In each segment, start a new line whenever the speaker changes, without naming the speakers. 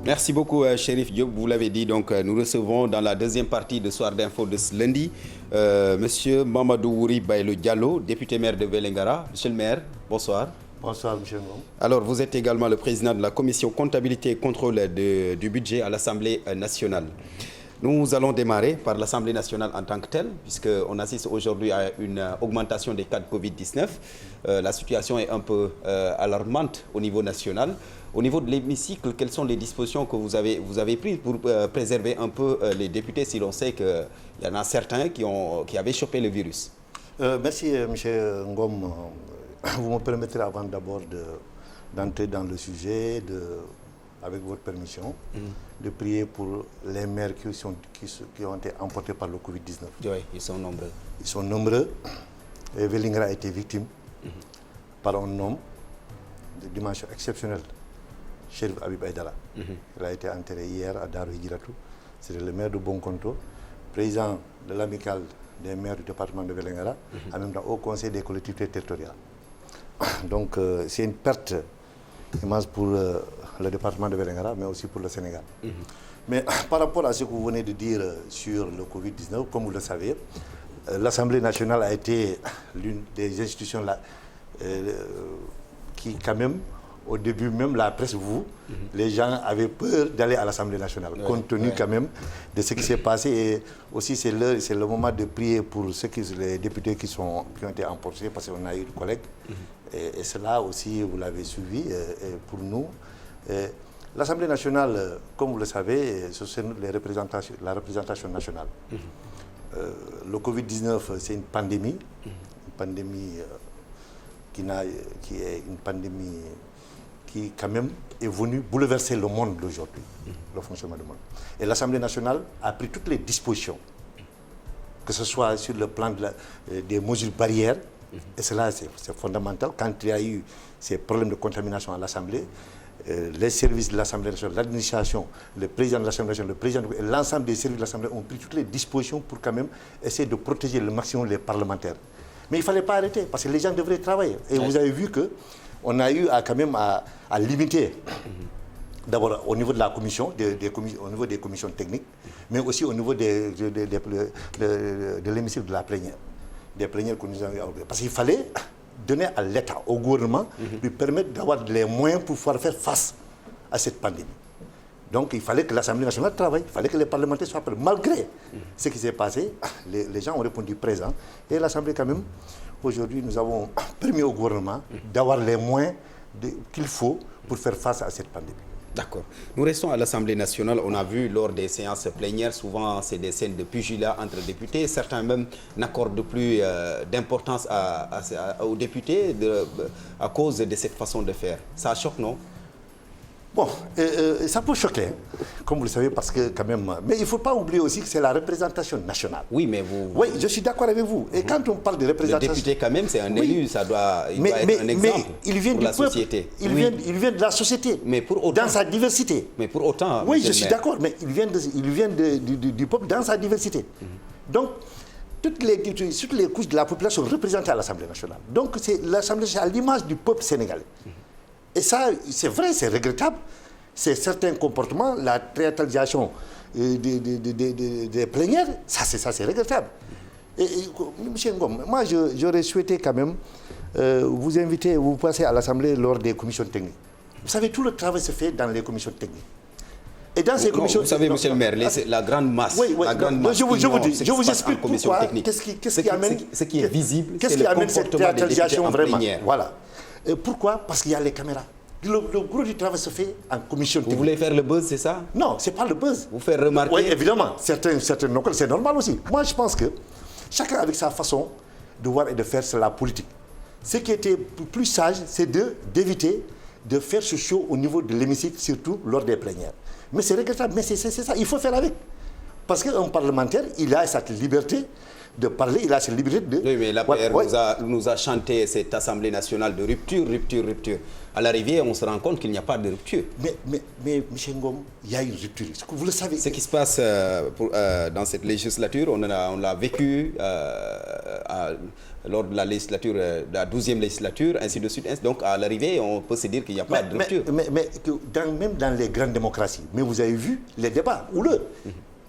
Merci beaucoup, Chérif Diop. Vous l'avez dit, donc nous recevons dans la deuxième partie de Soir d'Info de ce lundi, Monsieur Mamadou Wouri Baïlo Diallo, député maire de Vélingara. Monsieur le maire, bonsoir.
Bonsoir, monsieur Ngom.
Alors, vous êtes également le président de la commission comptabilité et contrôle du budget à l'Assemblée nationale. Nous allons démarrer par l'Assemblée nationale en tant que telle, puisqu'on assiste aujourd'hui à une augmentation des cas de Covid-19. La situation est un peu alarmante au niveau national. Au niveau de l'hémicycle, quelles sont les dispositions que vous avez prises pour préserver un peu les députés, si l'on sait qu'il y en a certains qui avaient chopé le virus?
Merci, monsieur Ngom. Vous me permettrez avant d'abord d'entrer dans le sujet, avec votre permission, de prier pour les maires qui ont été emportés par le Covid-19.
Oui, ils sont nombreux.
Ils sont nombreux. Et Vélingara a été victime par un homme de dimension exceptionnelle, Chérif Habib Aïdara. Il a été enterré hier à Darou Hidjiratou. C'est le maire de Bonkonto, président de l'amicale des maires du département de Vélingara, en même temps au conseil des collectivités territoriales. Donc c'est une perte immense pour le département de Vélingara, mais aussi pour le Sénégal. Mais par rapport à ce que vous venez de dire sur le Covid-19, comme vous le savez, l'Assemblée nationale a été l'une des institutions qui, quand même, au début, même la presse, les gens avaient peur d'aller à l'Assemblée nationale, compte tenu quand même de ce qui s'est passé. Et aussi, c'est le moment de prier pour les députés qui ont été emportés, parce qu'on a eu des collègues. Et cela aussi, vous l'avez suivi. Et pour nous, l'Assemblée nationale, comme vous le savez, c'est la représentation nationale. Le Covid-19, c'est une pandémie. Une pandémie qui quand même est venue bouleverser le monde d'aujourd'hui, le fonctionnement du monde. Et l'Assemblée nationale a pris toutes les dispositions, que ce soit sur le plan des mesures barrières, et cela c'est fondamental. Quand il y a eu ces problèmes de contamination à l'Assemblée, les services de l'Assemblée nationale, l'administration, le président de l'Assemblée nationale, le président et l'ensemble des services de l'Assemblée ont pris toutes les dispositions pour quand même essayer de protéger le maximum les parlementaires. Mais il ne fallait pas arrêter, parce que les gens devraient travailler. Et vous avez vu qu'on a eu quand même à limiter, d'abord au niveau de la commission, au niveau des commissions techniques, mais aussi au niveau de l'hémicycle de la plénière. Des plénières que nous avons organisées. Parce qu'il fallait donner à l'État, au gouvernement, lui permettre d'avoir les moyens pour pouvoir faire face à cette pandémie. Donc il fallait que l'Assemblée nationale travaille, il fallait que les parlementaires soient prêts. Malgré ce qui s'est passé, les gens ont répondu présent. Et l'Assemblée quand même, aujourd'hui, nous avons permis au gouvernement d'avoir les moyens qu'il faut pour faire face à cette pandémie.
D'accord. Nous restons à l'Assemblée nationale. On a vu lors des séances plénières, souvent c'est des scènes de pugilat entre députés. Certains même n'accordent plus d'importance aux députés à cause de cette façon de faire. Ça choque, non?
Bon, ça peut choquer, comme vous le savez, parce que quand même... Mais il ne faut pas oublier aussi que c'est la représentation nationale.
Oui, mais vous...
Oui, je suis d'accord avec vous. Et quand on parle de représentation...
Le député, quand même, c'est un élu, ça doit être un exemple pour la société.
Il vient de la société,
mais pour autant,
dans sa diversité.
Mais pour autant...
Oui, je suis d'accord, mais il vient du peuple dans sa diversité. Donc, toutes les couches de la population sont représentées à l'Assemblée nationale. Donc, l'Assemblée nationale à l'image du peuple sénégalais. Et ça, c'est vrai, c'est regrettable. C'est certains comportements, la théâtralisation des plénières, ça c'est regrettable. Et M. Ngom, moi j'aurais souhaité quand même vous inviter, vous passer à l'Assemblée lors des commissions techniques. Vous savez, tout le travail se fait dans les commissions techniques. Et dans ces commissions...
Vous savez, monsieur le maire, la grande masse...
Oui,
la grande masse
je vous explique pourquoi,
qu'est-ce qui amène... Ce qui est visible,
c'est le comportement cette théâtralisation vraiment. Voilà. Pourquoi? Parce qu'il y a les caméras. Le gros du travail se fait en commission technique.
Vous voulez faire le buzz, c'est ça?
Non, ce n'est pas le buzz.
Vous faire remarquer?
Oui, évidemment. Certains c'est normal aussi. Moi, je pense que chacun avec sa façon de voir et de faire, c'est la politique. Ce qui était plus sage, c'est d'éviter de faire ce show au niveau de l'hémicycle, surtout lors des plénières. Mais c'est regrettable, mais c'est ça, il faut faire avec. Parce qu'un parlementaire, il a cette liberté de parler, il a cette liberté de...
Oui, mais l'APR nous a chanté cette Assemblée nationale de rupture. À l'arrivée, on se rend compte qu'il n'y a pas de rupture.
Mais M. Ngom, il y a une rupture. Vous le savez.
Ce qui se passe dans cette législature, on l'a vécu lors de la législature, de la 12e législature, ainsi de suite. Donc, à l'arrivée, on peut se dire qu'il n'y a pas de rupture.
Même dans les grandes démocraties, mais vous avez vu les débats houleux.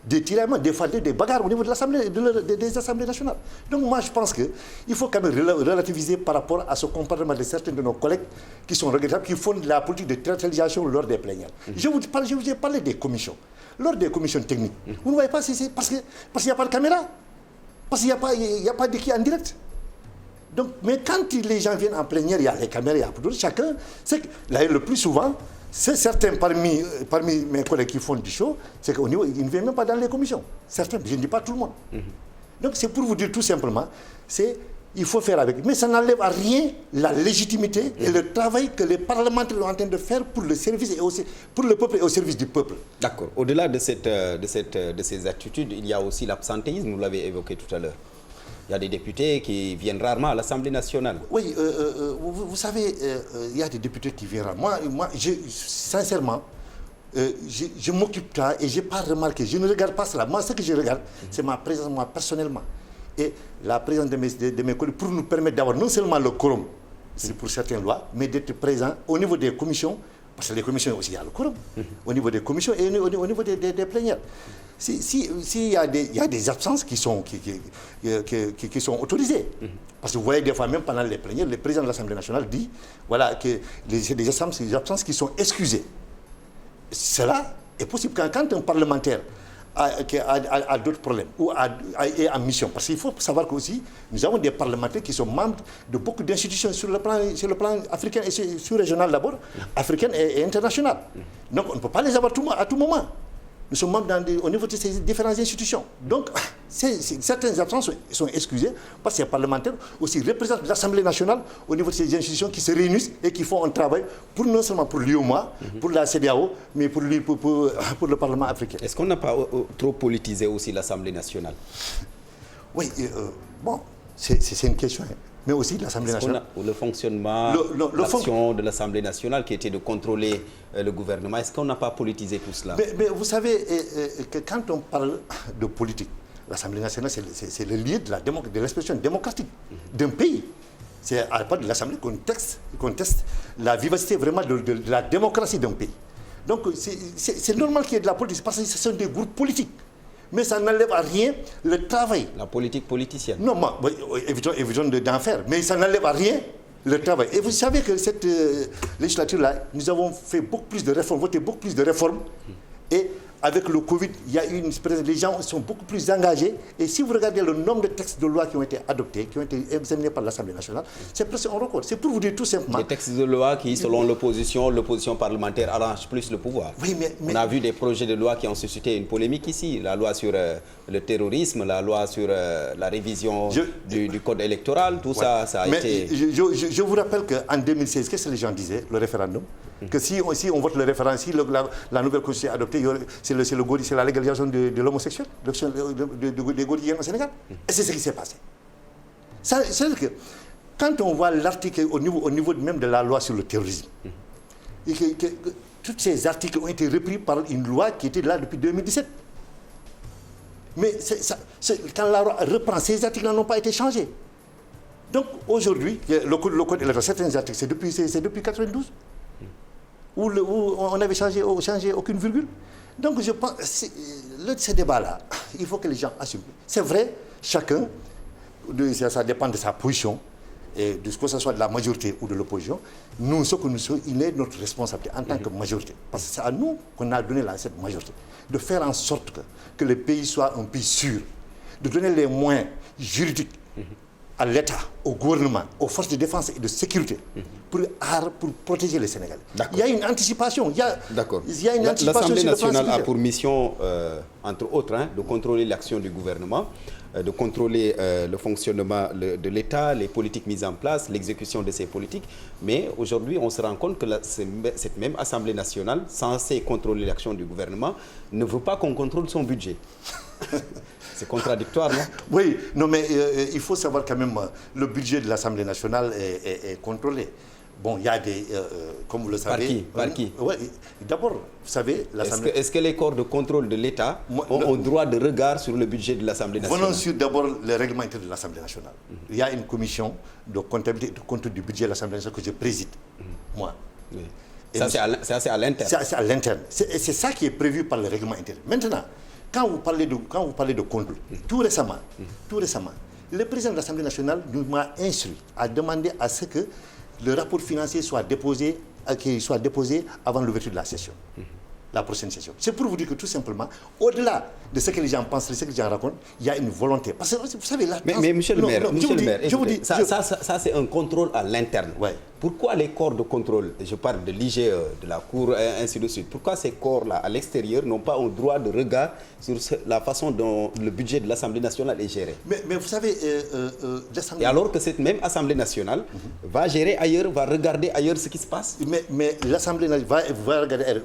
Des tiraillements, des bagarres au niveau de l'Assemblée, des assemblées nationales. Donc moi, je pense qu'il faut quand même relativiser par rapport à ce comportement de certains de nos collègues qui sont regrettables, qui font de la politique de théâtralisation lors des plénières. Je vous ai parlé des commissions. Lors des commissions techniques, vous ne voyez pas, c'est parce qu'il n'y a pas de caméra, parce qu'il n'y a pas d'équipe en direct. Donc, mais quand les gens viennent en plénière, il y a les caméras, il y a tout, chacun, c'est que là, le plus souvent, c'est certains parmi mes collègues qui font du show, c'est qu'au niveau, ils ne viennent même pas dans les commissions. Certains, je ne dis pas tout le monde. Donc c'est pour vous dire tout simplement, il faut faire avec. Mais ça n'enlève à rien la légitimité et le travail que les parlementaires sont en train de faire pour le service et aussi pour le peuple et au service du peuple. D'accord.
Au-delà de ces attitudes, il y a aussi l'absentéisme, vous l'avez évoqué tout à l'heure. Il y a des députés qui viennent rarement à l'Assemblée nationale. Oui,
vous savez, il y a des députés qui viennent rarement. Moi sincèrement, je m'occupe de ça et je n'ai pas remarqué. Je ne regarde pas cela. Moi, ce que je regarde, c'est ma présence, moi, personnellement. Et la présence de mes collègues pour nous permettre d'avoir non seulement le quorum, c'est pour certaines lois, mais d'être présent au niveau des commissions, parce que les commissions aussi, il y a le quorum, au niveau des commissions et au niveau des plénières. S'il y a des absences qui sont autorisées, parce que vous voyez des fois, même pendant les plénières, le président de l'Assemblée nationale dit voilà, que c'est des absences qui sont excusées. Cela est possible quand un parlementaire a d'autres problèmes ou est en mission. Parce qu'il faut savoir qu'aussi, nous avons des parlementaires qui sont membres de beaucoup d'institutions sur le plan africain et sous-régional d'abord, africain et international. Donc on ne peut pas les avoir à tout moment. Nous sommes membres au niveau de ces différentes institutions. Donc, certaines absences sont excusées parce que les parlementaires aussi représentent l'Assemblée nationale au niveau de ces institutions qui se réunissent et qui font un travail non seulement pour l'UOMA, pour la CEDEAO, mais pour le Parlement africain.
Est-ce qu'on n'a pas trop politisé aussi l'Assemblée nationale?
Oui, bon, c'est une question. Mais aussi l'Assemblée nationale.
Le fonctionnement, l'action de l'Assemblée nationale qui était de contrôler le gouvernement, est-ce qu'on n'a pas politisé tout cela?
Mais vous savez que quand on parle de politique, l'Assemblée nationale, c'est le lieu de l'expression démocratique d'un pays. C'est à part de l'Assemblée qu'on conteste la vivacité vraiment de la démocratie d'un pays. Donc c'est normal qu'il y ait de la politique parce que ce sont des groupes politiques. Mais ça n'enlève à rien le travail.
La politique politicienne.
Non, évitons d'en faire. Mais ça n'enlève à rien le travail. Et vous savez que cette législature-là, nous avons fait beaucoup plus de réformes, voté beaucoup plus de réformes. Et avec le Covid, les gens sont beaucoup plus engagés. Et si vous regardez le nombre de textes de loi qui ont été adoptés, qui ont été examinés par l'Assemblée nationale, c'est presque un record. C'est pour vous dire tout simplement...
Des textes de loi qui, selon l'opposition parlementaire, arrangent plus le pouvoir.
Oui, mais
on a vu des projets de loi qui ont suscité une polémique ici. La loi sur le terrorisme, la loi sur la révision du code électoral, tout ça a été...
Je vous rappelle qu'en 2016, qu'est-ce que les gens disaient, le référendum? Que si on vote le référendum, si la nouvelle constitution est adoptée, c'est la légalisation de l'homosexuel, des Gaudiens au Sénégal. Et c'est ce qui s'est passé. C'est-à-dire que quand on voit l'article au niveau même de la loi sur le terrorisme, et que tous ces articles ont été repris par une loi qui était là depuis 2017. Mais quand la loi reprend, ces articles n'ont pas été changés. Donc aujourd'hui, le code électoral, certains articles, c'est depuis 1992. Où on n'avait changé aucune virgule. Donc je pense que ce débat-là, il faut que les gens assument. C'est vrai, chacun, ça dépend de sa position, et de ce que ce soit de la majorité ou de l'opposition. Nous, ce que nous sommes, il est notre responsabilité en tant que majorité. Parce que c'est à nous qu'on a donné cette majorité. De faire en sorte que le pays soit un pays sûr. De donner les moyens juridiques à l'État au gouvernement, aux forces de défense et de sécurité pour protéger les Sénégalais. Il y a une anticipation.
D'accord.
Il y a une anticipation.
L'Assemblée nationale a pour mission, entre autres, de contrôler l'action du gouvernement, de contrôler le fonctionnement de l'État, les politiques mises en place, l'exécution de ces politiques. Mais aujourd'hui, on se rend compte que cette même Assemblée nationale, censée contrôler l'action du gouvernement, ne veut pas qu'on contrôle son budget. C'est contradictoire, non?
Oui, non, mais il faut savoir quand même, le budget de l'Assemblée nationale est contrôlé. Bon, il y a des, comme vous le savez...
Par qui?
Oui, d'abord, vous savez, l'Assemblée...
Est-ce que les corps de contrôle de l'État ont droit de regard sur le budget de l'Assemblée nationale?
Venons sur d'abord le règlement intérieur de l'Assemblée nationale. Il y a une commission de comptabilité et de contrôle du budget de l'Assemblée nationale que je préside, moi.
Oui. Ça, c'est à l'interne.
C'est à l'interne. C'est ça qui est prévu par le règlement intérieur. Maintenant, quand vous parlez de contrôle, tout récemment, le président de l'Assemblée nationale nous m'a instruit à demander à ce que le rapport financier soit déposé avant l'ouverture de la session, la prochaine session. C'est pour vous dire que tout simplement, au-delà de ce que les gens pensent, de ce que les gens racontent, il y a une volonté. Parce que vous savez, là...
Mais monsieur le maire, ça c'est un contrôle à l'interne.
Ouais.
Pourquoi les corps de contrôle, je parle de l'IGE, de la Cour, ainsi de suite, pourquoi ces corps-là, à l'extérieur, n'ont pas un droit de regard sur la façon dont le budget de l'Assemblée nationale est géré?
Mais vous savez,
et alors que cette même Assemblée nationale va gérer ailleurs, va regarder ailleurs ce qui se passe?
Mais l'Assemblée nationale va regarder ailleurs.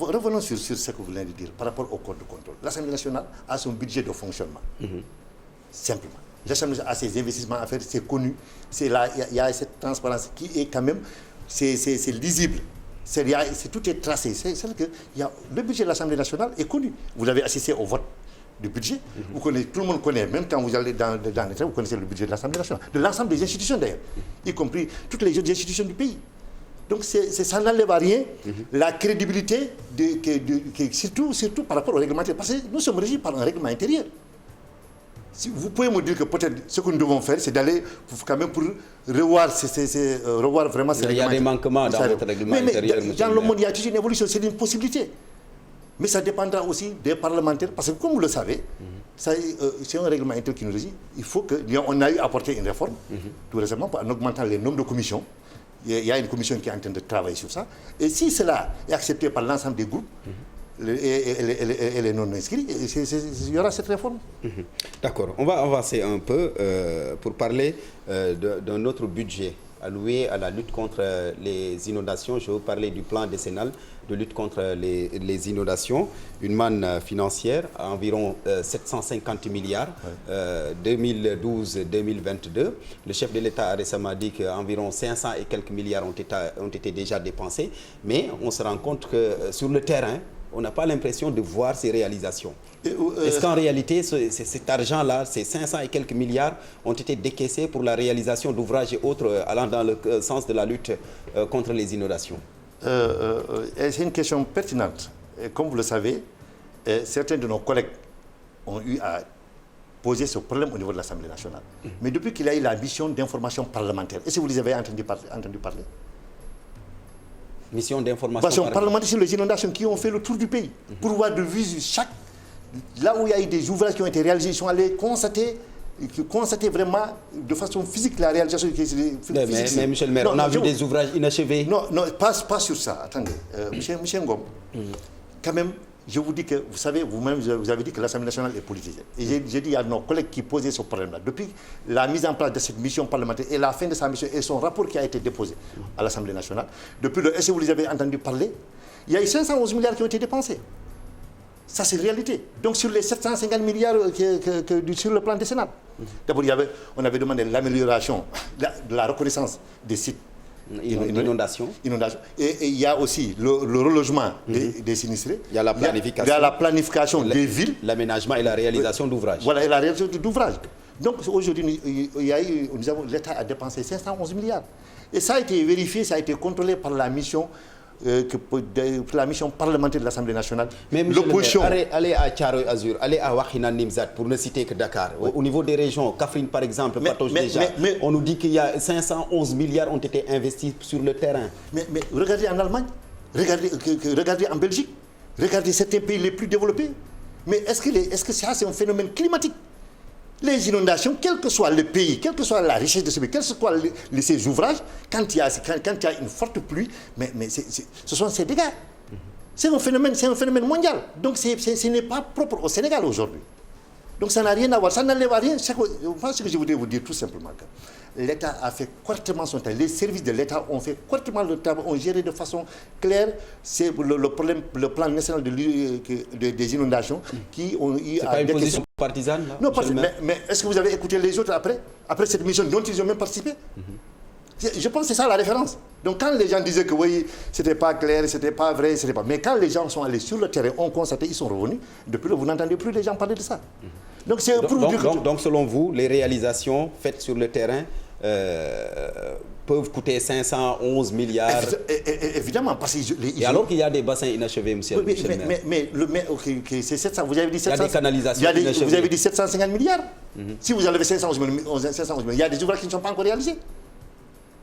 Revenons sur ce que vous venez de dire par rapport au corps de contrôle. L'Assemblée nationale a son budget de fonctionnement. Simplement. L'Assemblée a ses investissements à faire, c'est connu. Il y a cette transparence qui est quand même, c'est lisible. Tout est tracé. Le budget de l'Assemblée nationale est connu. Vous avez assisté au vote du budget. Tout le monde connaît, même quand vous allez dans l'État, vous connaissez le budget de l'Assemblée nationale. De l'ensemble des institutions d'ailleurs, y compris toutes les autres institutions du pays. Donc ça n'enlève à rien la crédibilité, surtout par rapport au règlement intérieur. Parce que nous sommes régis par un règlement intérieur. Si vous pouvez me dire que peut-être ce que nous devons faire, c'est d'aller quand même pour revoir vraiment ces règlements.
Il y a des manquements dans votre règlement intérieur.
Mais dans le monde, il y a toujours une évolution, c'est une possibilité. Mais ça dépendra aussi des parlementaires, parce que comme vous le savez, c'est un règlement intérieur qui nous régit. Il faut qu'on a eu apporté une réforme, tout récemment, en augmentant les nombres de commissions. Il y a une commission qui est en train de travailler sur ça. Et si cela est accepté par l'ensemble des groupes, et les non-inscrits, il y aura cette réforme.
D'accord. On va avancer un peu pour parler d'un autre budget alloué à la lutte contre les inondations. Je veux parler du plan décennal de lutte contre les inondations. Une manne financière à environ 750 milliards, 2012-2022. Le chef de l'État a récemment dit qu'environ 500 et quelques milliards ont été déjà dépensés. Mais on se rend compte que sur le terrain, on n'a pas l'impression de voir ces réalisations. Est-ce qu'en réalité, cet argent-là, ces 500 et quelques milliards, ont été décaissés pour la réalisation d'ouvrages et autres allant dans le sens de la lutte contre les inondations?
C'est une question pertinente. Comme vous le savez, certains de nos collègues ont eu à poser ce problème au niveau de l'Assemblée nationale. Mais depuis qu'il y a eu la mission d'information parlementaire, est-ce que vous les avez entendu parler?
Mission d'information
parlementaire sur les inondations qui ont fait le tour du pays pour voir de visu là où il y a eu des ouvrages qui ont été réalisés, ils sont allés constater vraiment de façon physique la réalisation.
Mais monsieur le maire, on a vu des ouvrages inachevés.
Non, pas sur ça. Attendez, monsieur Ngom, quand même, je vous dis que, vous savez, vous-même, vous avez dit que l'Assemblée nationale est politisée. Et j'ai dit, il y a nos collègues qui posaient ce problème-là. Depuis la mise en place de cette mission parlementaire et la fin de sa mission et son rapport qui a été déposé à l'Assemblée nationale, est-ce que vous les avez entendu parler? Il y a eu 511 milliards qui ont été dépensés. Ça, c'est la réalité. Donc, sur les 750 milliards sur le plan décennal. D'abord, on avait demandé l'amélioration de la reconnaissance des sites
d'inondation.
Et il y a aussi le relogement des sinistrés.
Il y a la planification.
Il y a la planification des villes.
L'aménagement et la réalisation d'ouvrages.
Voilà, et la réalisation d'ouvrages. Donc, aujourd'hui, l'État a dépensé 511 milliards. Et ça a été vérifié, ça a été contrôlé par la mission parlementaire de l'Assemblée nationale.
Mais l'opposition. Allez à Thiaroye Azur, allez à Wakhinane Nimzatt, pour ne citer que Dakar. Oui. Au niveau des régions, Kaffrine par exemple, on nous dit qu'il y a 511 milliards ont été investis sur le terrain.
Mais regardez en Allemagne, regardez en Belgique, regardez certains pays les plus développés. Mais est-ce que ça c'est un phénomène climatique? Les inondations, quel que soit le pays, quelle que soit la richesse de ce pays, quels que soient ces ouvrages, quand il y a une forte pluie, ce sont ces dégâts. C'est un phénomène mondial. Donc ce n'est pas propre au Sénégal aujourd'hui. Donc ça n'a rien à voir, ça n'enlève rien. Ce que je voudrais vous dire tout simplement, que l'État a fait correctement son travail. Les services de l'État ont fait correctement le travail, ont géré de façon claire le plan national des inondations qui ont eu...
C'est pas une position partisane là?
Non, mais est-ce que vous avez écouté les autres après cette mission dont ils ont même participé? Je pense que c'est ça la référence. Donc quand les gens disaient que oui, c'était pas clair, c'était pas vrai, c'était pas... Mais quand les gens sont allés sur le terrain, ont constaté, ils sont revenus, depuis là, vous n'entendez plus les gens parler de ça. Donc c'est pour vous dire que...
Donc selon vous, les réalisations faites sur le terrain peuvent coûter 511 milliards.
Évidemment, parce que...
alors qu'il y a des bassins inachevés, monsieur le maire.
Mais c'est 700, vous avez dit 700...
Il y a des canalisations inachevées.
Vous avez dit 750 milliards. Si vous enlevez 511 milliards, il y a des ouvrages qui ne sont pas encore réalisés.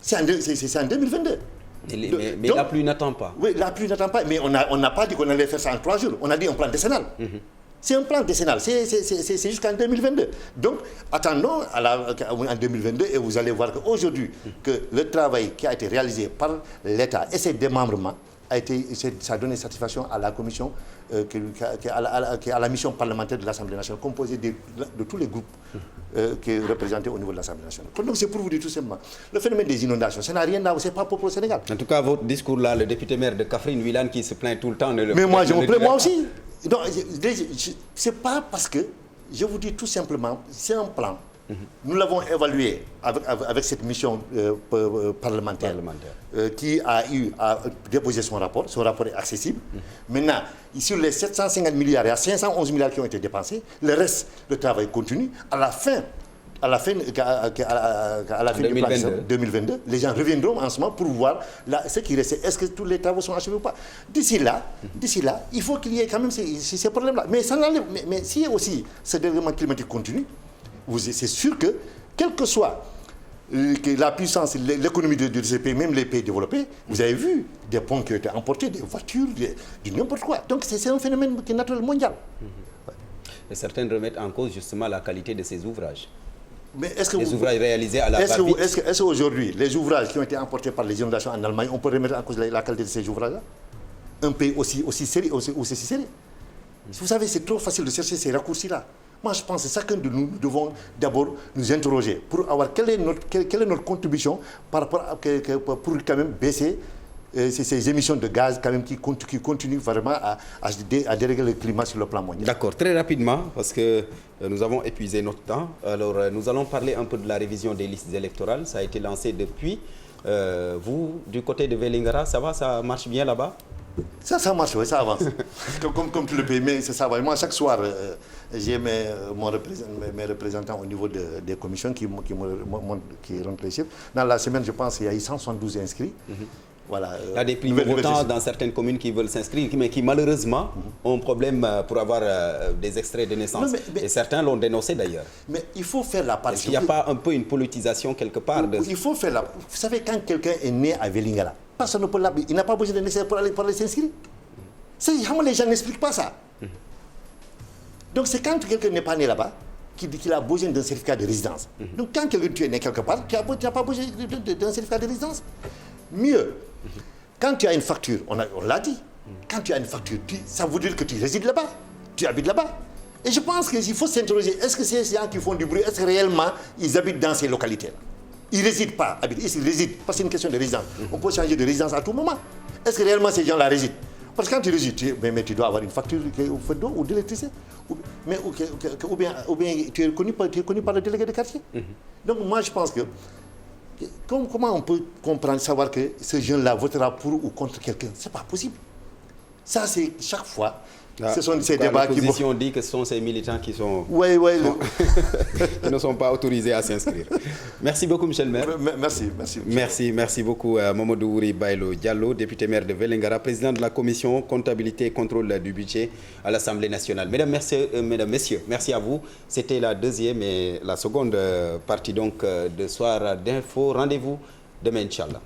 C'est en 2022.
Mais la pluie n'attend pas.
Oui, la pluie n'attend pas. Mais on n'a pas dit qu'on allait faire ça en 3 jours. On a dit un plan décennal. C'est un plan décennal. C'est jusqu'en 2022. Donc, attendons en 2022 et vous allez voir qu'aujourd'hui, que le travail qui a été réalisé par l'État et ses démembrements ça a donné satisfaction à la commission, à la mission parlementaire de l'Assemblée nationale, composée de tous les groupes qui est représenté au niveau de l'Assemblée nationale. Donc c'est pour vous dire tout simplement, le phénomène des inondations, ça n'a rien à voir, c'est pas propre au Sénégal.
En tout cas, votre discours là, le député maire de Kaffrine, Wilane, qui se plaint tout le temps...
Mais moi, je me plains moi aussi. Donc, c'est pas parce que, je vous dis tout simplement, c'est un plan. Nous l'avons évalué avec cette mission parlementaire qui a eu à déposer son rapport. Son rapport est accessible. Maintenant, sur les 750 milliards, il y a 511 milliards qui ont été dépensés. Le reste, le travail continue. À la fin du plan 2022, les gens reviendront en ce moment pour voir ce qui reste. Est-ce que tous les travaux sont achevés ou pas? D'ici là, il faut qu'il y ait quand même ces problèmes-là. Mais si aussi ce dérèglement climatique continue, c'est sûr que, quelle que soit la puissance, l'économie de ces pays, même les pays développés, vous avez vu des ponts qui ont été emportés, des voitures, du n'importe quoi. Donc c'est un phénomène qui est naturel mondial.
Et certains remettent en cause justement la qualité de ces ouvrages.
Mais est-ce que
les ouvrages réalisés à la va-vite.
Est-ce qu'aujourd'hui, les ouvrages qui ont été emportés par les inondations en Allemagne, on peut remettre en cause la qualité de ces ouvrages-là? Un pays aussi sérieux, aussi sérieux. Vous savez, c'est trop facile de chercher ces raccourcis-là. Moi, je pense que chacun de nous devons d'abord nous interroger pour avoir quelle est notre contribution par rapport pour quand même baisser ces émissions de gaz quand même qui continuent vraiment à dérégler le climat sur le plan mondial.
D'accord, très rapidement, parce que nous avons épuisé notre temps. Alors, nous allons parler un peu de la révision des listes électorales. Ça a été lancé depuis. Vous, du côté de Vélingara, ça va, ça marche bien là-bas?
Ça marche, oui, ça avance. comme tout le pays, mais ça va. Moi, chaque soir, j'ai mes représentants au niveau des commissions qui rentrent les chiffres. Dans la semaine, je pense qu'il y a eu 172 inscrits. Voilà,
il y a des primo-votants dans certaines communes qui veulent s'inscrire, mais qui malheureusement ont un problème pour avoir des extraits de naissance. Et certains l'ont dénoncé d'ailleurs.
Mais il faut faire la part.
Est-ce qu'il n'y a pas un peu une politisation quelque part
Il faut faire la... Vous savez, quand quelqu'un est né à Vélingara, personne ne peut l'habiller. Il n'a pas besoin de naissance pour aller s'inscrire. Les gens n'expliquent pas ça. Donc c'est quand quelqu'un n'est pas né là-bas qu'il a besoin d'un certificat de résidence. Donc quand tu es né quelque part, tu n'as pas besoin d'un certificat de résidence. Mieux, quand tu as une facture, on l'a dit, quand tu as une facture, ça veut dire que tu résides là-bas, tu habites là-bas. Et je pense qu'il faut s'interroger, est-ce que ces gens qui font du bruit, est-ce que réellement ils habitent dans ces localités-là? Ils ne résident pas, ils résident, parce que c'est une question de résidence. On peut changer de résidence à tout moment. Est-ce que réellement ces gens-là résident? Parce que quand tu résides, mais tu dois avoir une facture au feu d'eau ou d'électricité. Ou bien tu es connu par le délégué de quartier. Donc moi je pense que comment on peut comprendre, savoir que ce jeune-là votera pour ou contre quelqu'un? Ce n'est pas possible. Ça, c'est chaque fois. Ce sont ces débats qui...
L'opposition dit que ce sont ces militants qui sont... qui ne sont pas autorisés à s'inscrire. Merci beaucoup, Michel Maire. Merci beaucoup à Mamadou Ouri Bailo Diallo, député maire de Vélingara, président de la commission comptabilité et contrôle du budget à l'Assemblée nationale. Mesdames, messieurs, merci à vous. C'était la deuxième et la seconde partie donc de Soir d'info. Rendez-vous demain, Inch'Allah.